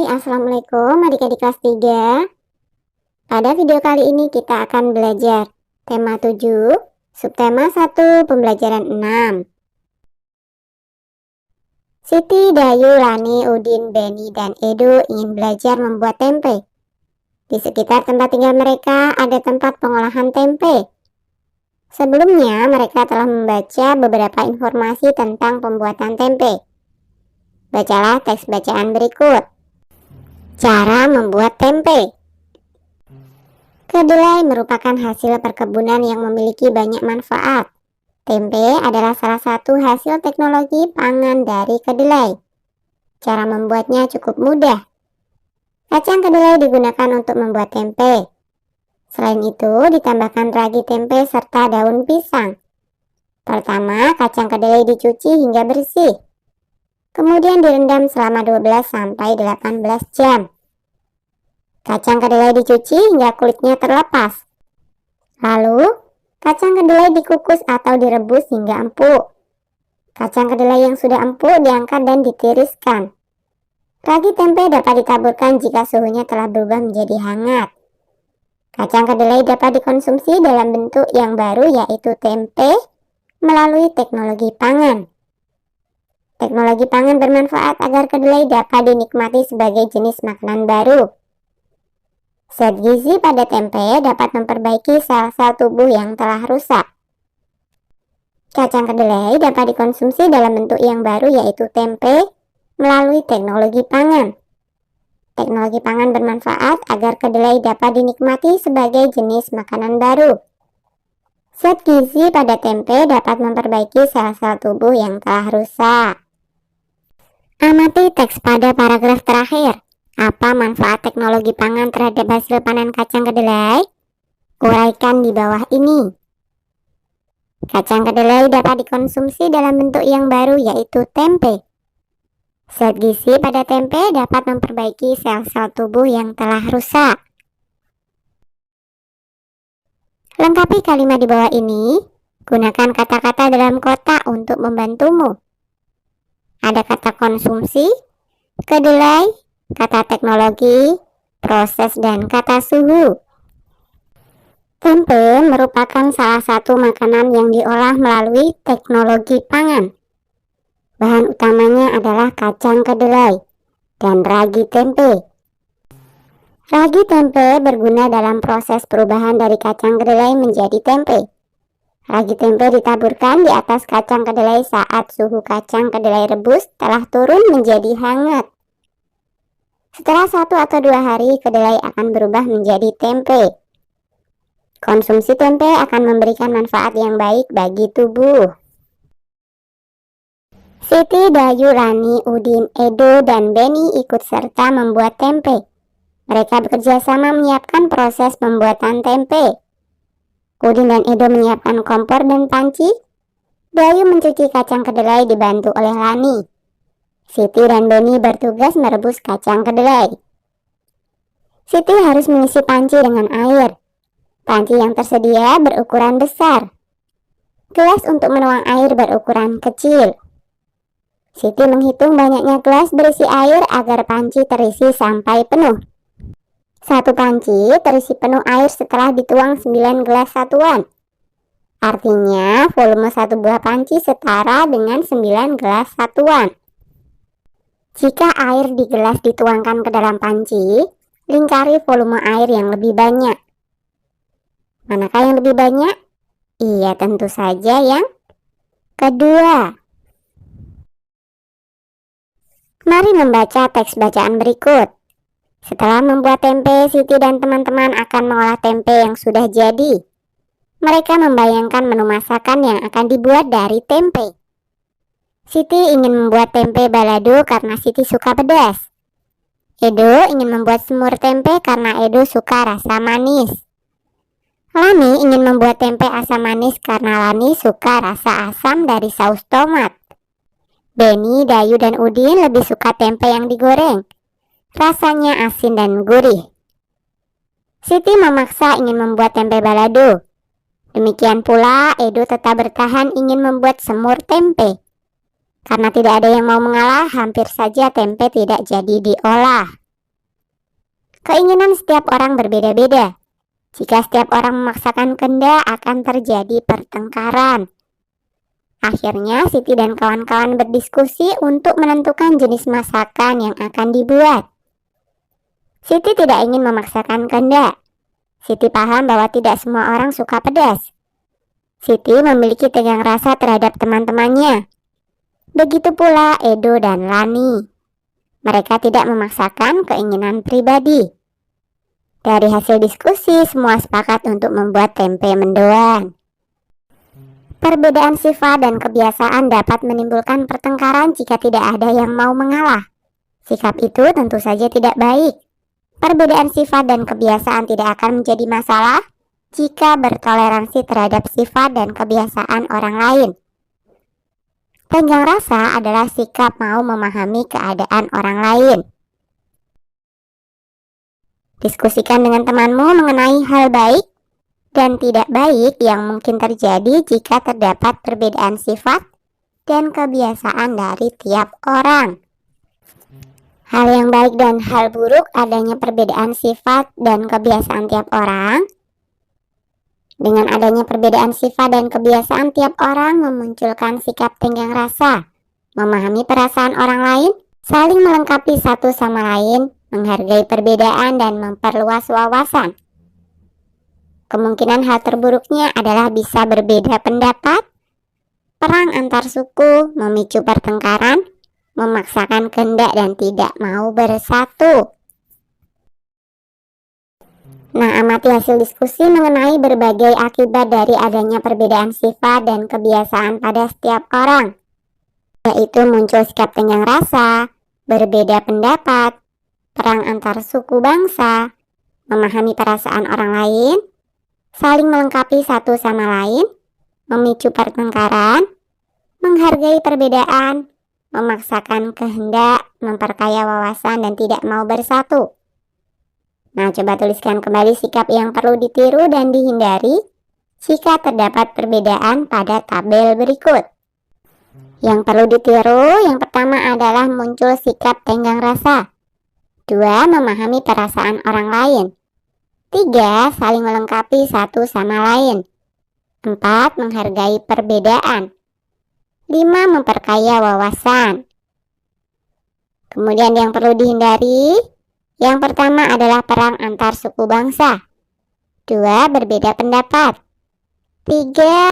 Hai, Assalamualaikum adik-adik kelas 3. Pada video kali ini kita akan belajar tema 7, subtema 1, pembelajaran 6. Siti, Dayu, Lani, Udin, Beni, dan Edo ingin belajar membuat tempe. Di sekitar tempat tinggal mereka ada tempat pengolahan tempe. Sebelumnya mereka telah membaca beberapa informasi tentang pembuatan tempe. Bacalah teks bacaan berikut. Cara membuat tempe. Kedelai merupakan hasil perkebunan yang memiliki banyak manfaat. Tempe adalah salah satu hasil teknologi pangan dari kedelai. Cara membuatnya cukup mudah. Kacang kedelai digunakan untuk membuat tempe. Selain itu, ditambahkan ragi tempe serta daun pisang. Pertama, kacang kedelai dicuci hingga bersih. Kemudian direndam selama 12-18 jam. Kacang kedelai dicuci hingga kulitnya terlepas. Lalu, kacang kedelai dikukus atau direbus hingga empuk. Kacang kedelai yang sudah empuk diangkat dan ditiriskan. Ragi tempe dapat ditaburkan jika suhunya telah berubah menjadi hangat. Kacang kedelai dapat dikonsumsi dalam bentuk yang baru, yaitu tempe, melalui teknologi pangan. Teknologi pangan bermanfaat agar kedelai dapat dinikmati sebagai jenis makanan baru. Zat gizi pada tempe dapat memperbaiki sel-sel tubuh yang telah rusak. Kacang kedelai dapat dikonsumsi dalam bentuk yang baru, yaitu tempe, melalui teknologi pangan. Teknologi pangan bermanfaat agar kedelai dapat dinikmati sebagai jenis makanan baru. Zat gizi pada tempe dapat memperbaiki sel-sel tubuh yang telah rusak. Amati teks pada paragraf terakhir. Apa manfaat teknologi pangan terhadap hasil panen kacang kedelai? Uraikan di bawah ini. Kacang kedelai dapat dikonsumsi dalam bentuk yang baru, yaitu tempe. Zat gizi pada tempe dapat memperbaiki sel-sel tubuh yang telah rusak. Lengkapi kalimat di bawah ini. Gunakan kata-kata dalam kotak untuk membantumu. Ada kata konsumsi, kedelai, kata teknologi, proses, dan kata suhu. Tempe merupakan salah satu makanan yang diolah melalui teknologi pangan. Bahan utamanya adalah kacang kedelai dan ragi tempe. Ragi tempe berguna dalam proses perubahan dari kacang kedelai menjadi tempe. Ragi tempe ditaburkan di atas kacang kedelai saat suhu kacang kedelai rebus telah turun menjadi hangat. Setelah 1 atau 2 hari, kedelai akan berubah menjadi tempe. Konsumsi tempe akan memberikan manfaat yang baik bagi tubuh. Siti, Dayu, Lani, Udin, Edo, dan Beni ikut serta membuat tempe. Mereka bekerja sama menyiapkan proses pembuatan tempe. Udin dan Edo menyiapkan kompor dan panci. Dayu mencuci kacang kedelai dibantu oleh Lani. Siti dan Beni bertugas merebus kacang kedelai. Siti harus mengisi panci dengan air. Panci yang tersedia berukuran besar. Gelas untuk menuang air berukuran kecil. Siti menghitung banyaknya gelas berisi air agar panci terisi sampai penuh. Satu panci terisi penuh air setelah dituang 9 gelas satuan. Artinya volume satu buah panci setara dengan 9 gelas satuan. Jika air di gelas dituangkan ke dalam panci, lingkari volume air yang lebih banyak. Manakah yang lebih banyak? Iya, tentu saja yang kedua. Mari membaca teks bacaan berikut. Setelah membuat tempe, Siti dan teman-teman akan mengolah tempe yang sudah jadi. Mereka membayangkan menu masakan yang akan dibuat dari tempe. Siti ingin membuat tempe balado karena Siti suka pedas. Edo ingin membuat semur tempe karena Edo suka rasa manis. Lani ingin membuat tempe asam manis karena Lani suka rasa asam dari saus tomat. Beni, Dayu, dan Udin lebih suka tempe yang digoreng. Rasanya asin dan gurih. Siti memaksa ingin membuat tempe balado. Demikian pula Edo tetap bertahan ingin membuat semur tempe. Karena tidak ada yang mau mengalah, hampir saja tempe tidak jadi diolah. Keinginan setiap orang berbeda-beda. Jika setiap orang memaksakan kehendak, akan terjadi pertengkaran. Akhirnya, Siti dan kawan-kawan berdiskusi untuk menentukan jenis masakan yang akan dibuat. Siti tidak ingin memaksakan kehendak. Siti paham bahwa tidak semua orang suka pedas. Siti memiliki tegang rasa terhadap teman-temannya. Begitu pula Edo dan Lani. Mereka tidak memaksakan keinginan pribadi. Dari hasil diskusi, semua sepakat untuk membuat tempe mendoan. Perbedaan sifat dan kebiasaan dapat menimbulkan pertengkaran jika tidak ada yang mau mengalah. Sikap itu tentu saja tidak baik. Perbedaan sifat dan kebiasaan tidak akan menjadi masalah jika bertoleransi terhadap sifat dan kebiasaan orang lain. Tenggang rasa adalah sikap mau memahami keadaan orang lain. Diskusikan dengan temanmu mengenai hal baik dan tidak baik yang mungkin terjadi jika terdapat perbedaan sifat dan kebiasaan dari tiap orang. Hal yang baik dan hal buruk adanya perbedaan sifat dan kebiasaan tiap orang. Dengan adanya perbedaan sifat dan kebiasaan tiap orang memunculkan sikap tenggang rasa, memahami perasaan orang lain, saling melengkapi satu sama lain, menghargai perbedaan dan memperluas wawasan. Kemungkinan hal terburuknya adalah bisa berbeda pendapat, perang antar suku, memicu pertengkaran, memaksakan kehendak dan tidak mau bersatu. Nah, amati hasil diskusi mengenai berbagai akibat dari adanya perbedaan sifat dan kebiasaan pada setiap orang, yaitu muncul sikap tenggang rasa, berbeda pendapat, perang antar suku bangsa, memahami perasaan orang lain, saling melengkapi satu sama lain, memicu pertengkaran, menghargai perbedaan, memaksakan kehendak, memperkaya wawasan, dan tidak mau bersatu. Nah, coba tuliskan kembali sikap yang perlu ditiru dan dihindari jika terdapat perbedaan pada tabel berikut. Yang perlu ditiru, yang pertama adalah muncul sikap tenggang rasa. 2. Memahami perasaan orang lain. 3. Saling melengkapi satu sama lain. 4. Menghargai perbedaan. 5. Memperkaya wawasan. Kemudian yang perlu dihindari, yang pertama adalah perang antar suku bangsa. 2. Berbeda pendapat. 3.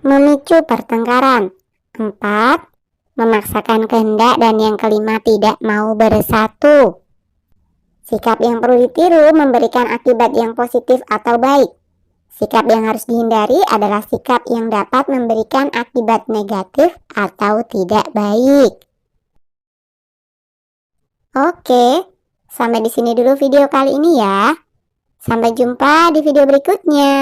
Memicu pertengkaran. 4. Memaksakan kehendak. Dan yang kelima, tidak mau bersatu. Sikap yang perlu ditiru memberikan akibat yang positif atau baik. Sikap yang harus dihindari adalah sikap yang dapat memberikan akibat negatif atau tidak baik. Oke, sampai di sini dulu video kali ini ya. Sampai jumpa di video berikutnya.